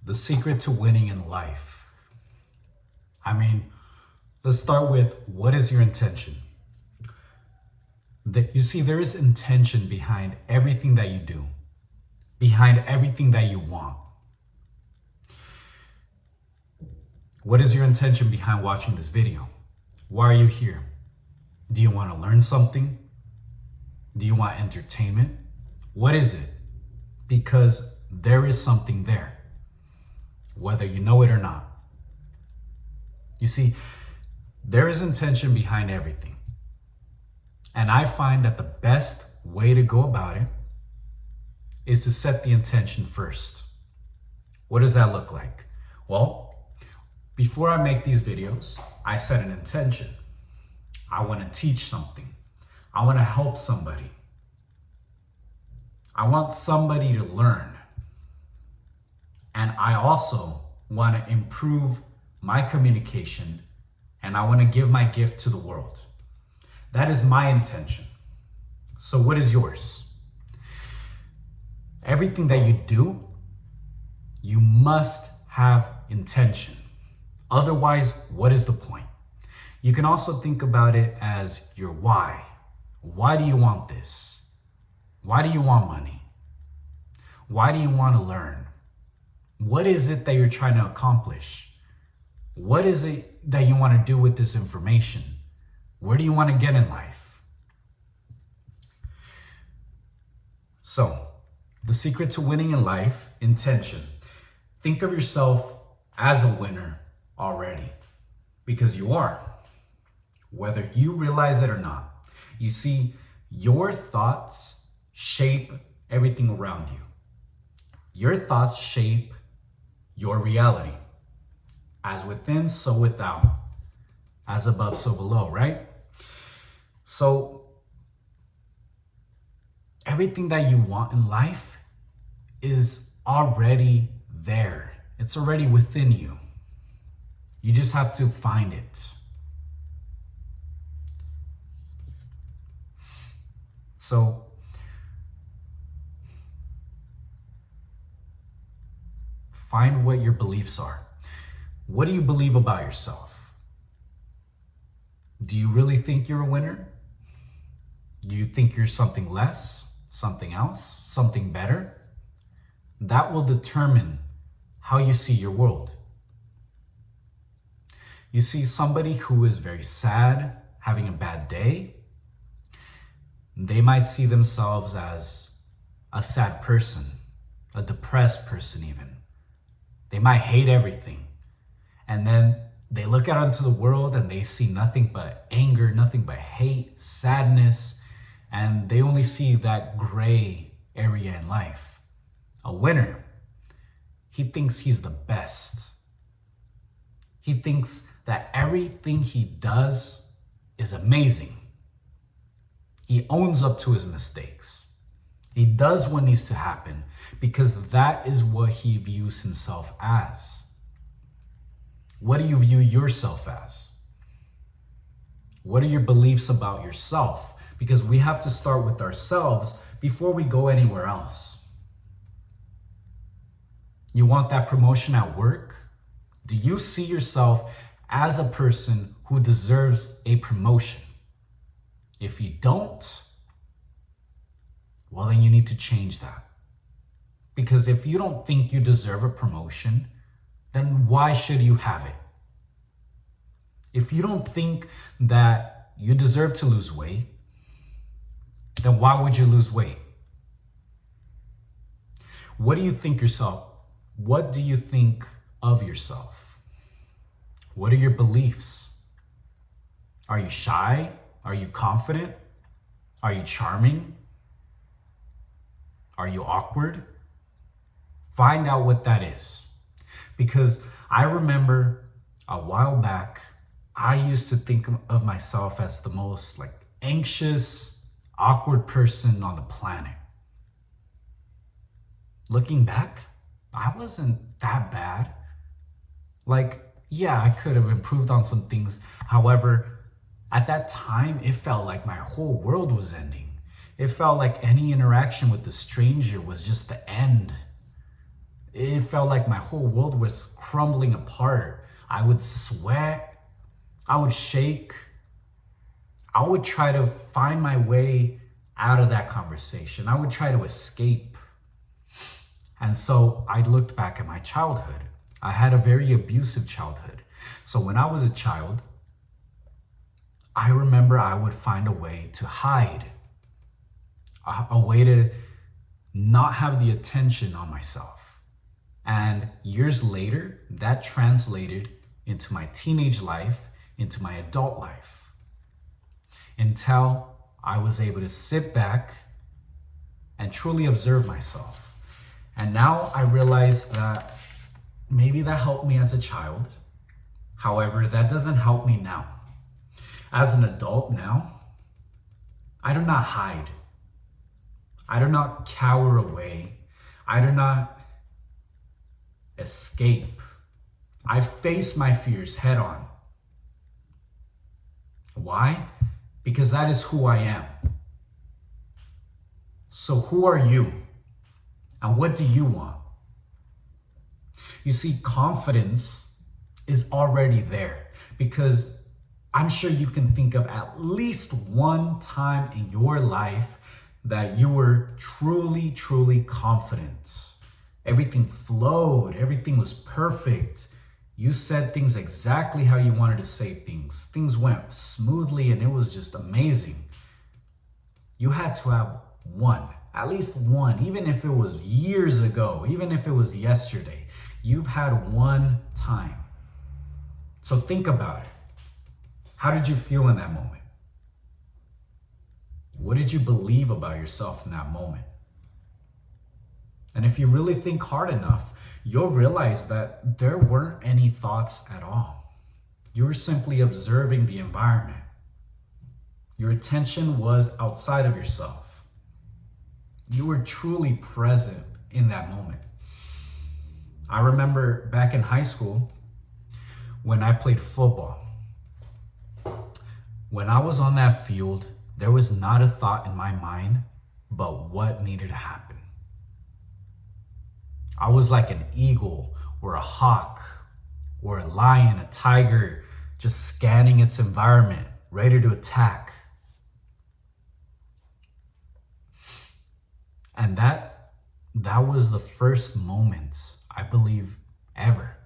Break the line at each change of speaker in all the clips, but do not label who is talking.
the secret to winning in life. I mean, let's start with, what is your intention? You see, there is intention behind everything that you do, behind everything that you want. What is your intention behind watching this video? Why are you here? Do you want to learn something? Do you want entertainment? What is it? Because there is something there, whether you know it or not. You see, there is intention behind everything. And I find that the best way to go about it is to set the intention first. What does that look like? Well, before I make these videos, I set an intention. I want to teach something. I want to help somebody. I want somebody to learn. And I also want to improve my communication, and I want to give my gift to the world. That is my intention. So what is yours? Everything that you do, you must have intention. Otherwise, what is the point? You can also think about it as your why. Why do you want this? Why do you want money? Why do you want to learn? What is it that you're trying to accomplish? What is it that you want to do with this information? Where do you want to get in life? So, the secret to winning in life, intention. Think of yourself as a winner already, because you are, whether you realize it or not. You see, your thoughts shape everything around you. Your thoughts shape your reality. As within, so without. As above, so below, right? So, everything that you want in life is already there. It's already within you. You just have to find it. So, find what your beliefs are. What do you believe about yourself? Do you really think you're a winner? Do you think you're something less, something else, something better? That will determine how you see your world. You see, somebody who is very sad, having a bad day, they might see themselves as a sad person, a depressed person even. They might hate everything. And then they look out into the world and they see nothing but anger, nothing but hate, sadness, and they only see that gray area in life. A winner, he thinks he's the best. He thinks that everything he does is amazing. He owns up to his mistakes. He does what needs to happen because that is what he views himself as. What do you view yourself as? What are your beliefs about yourself? Because we have to start with ourselves before we go anywhere else. You want that promotion at work? Do you see yourself as a person who deserves a promotion? If you don't, well, then you need to change that. Because if you don't think you deserve a promotion, then why should you have it? If you don't think that you deserve to lose weight, then why would you lose weight? What do you think yourself? What do you think of yourself? What are your beliefs? Are you shy? Are you confident? Are you charming? Are you awkward? Find out what that is. Because I remember a while back, I used to think of myself as the most anxious, awkward person on the planet. Looking back, I wasn't that bad. Yeah, I could have improved on some things. However, at that time, it felt like my whole world was ending. It felt like any interaction with a stranger was just the end. It felt like my whole world was crumbling apart. I would sweat, I would shake, I would try to find my way out of that conversation. I would try to escape. And so I looked back at my childhood. I had a very abusive childhood. So when I was a child, I remember I would find a way to hide, a way to not have the attention on myself. And years later, that translated into my teenage life, into my adult life, until I was able to sit back and truly observe myself. And now I realize that maybe that helped me as a child. However, that doesn't help me now. As an adult now, I do not hide. I do not cower away. I do not escape. I face my fears head on. Why? Because that is who I am. So who are you? And what do you want? You see, confidence is already there, because I'm sure you can think of at least one time in your life that you were truly, truly confident. Everything flowed, everything was perfect. You said things exactly how you wanted to say things. Things went smoothly and it was just amazing. You had to have one, at least one, even if it was years ago, even if it was yesterday. You've had one time. So think about it. How did you feel in that moment? What did you believe about yourself in that moment? And if you really think hard enough, you'll realize that there weren't any thoughts at all. You were simply observing the environment. Your attention was outside of yourself. You were truly present in that moment. I remember back in high school when I played football. When I was on that field, there was not a thought in my mind but what needed to happen. I was like an eagle or a hawk or a lion, a tiger, just scanning its environment, ready to attack. And that was the first moment, I believe, ever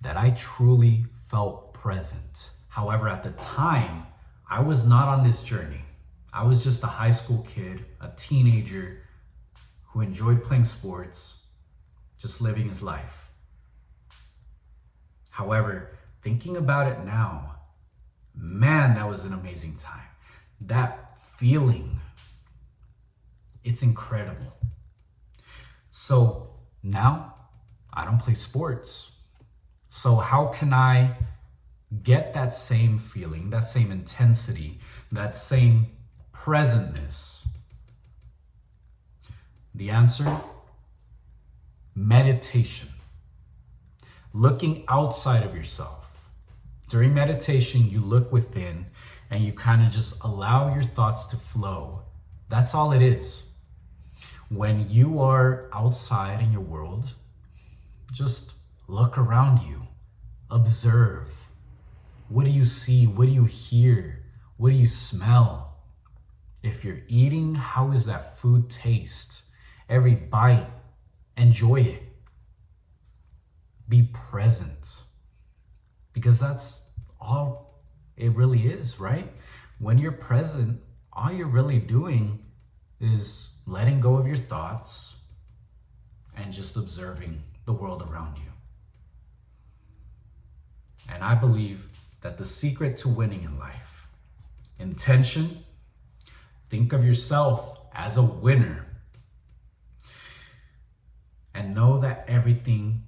that I truly felt present. However, at the time, I was not on this journey. I was just a high school kid, a teenager who enjoyed playing sports, just living his life. However, thinking about it now, man, that was an amazing time. That feeling, it's incredible. So now I don't play sports. So how can I get that same feeling, that same intensity, that same presentness? The answer: meditation. Looking outside of yourself. During meditation, you look within and you kind of just allow your thoughts to flow. That's all it is. When you are outside in your world, just look around you. Observe. What do you see? What do you hear? What do you smell? If you're eating, how is that food taste? Every bite, enjoy it. Be present. Because that's all it really is, right? When you're present, all you're really doing is letting go of your thoughts and just observing the world around you. And I believe that the secret to winning in life, intention, think of yourself as a winner, and know that everything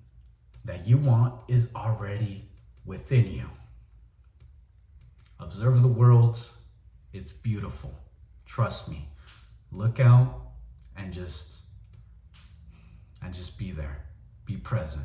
that you want is already within you. Observe the world. It's beautiful. Trust me. Look out and just be there. Be present.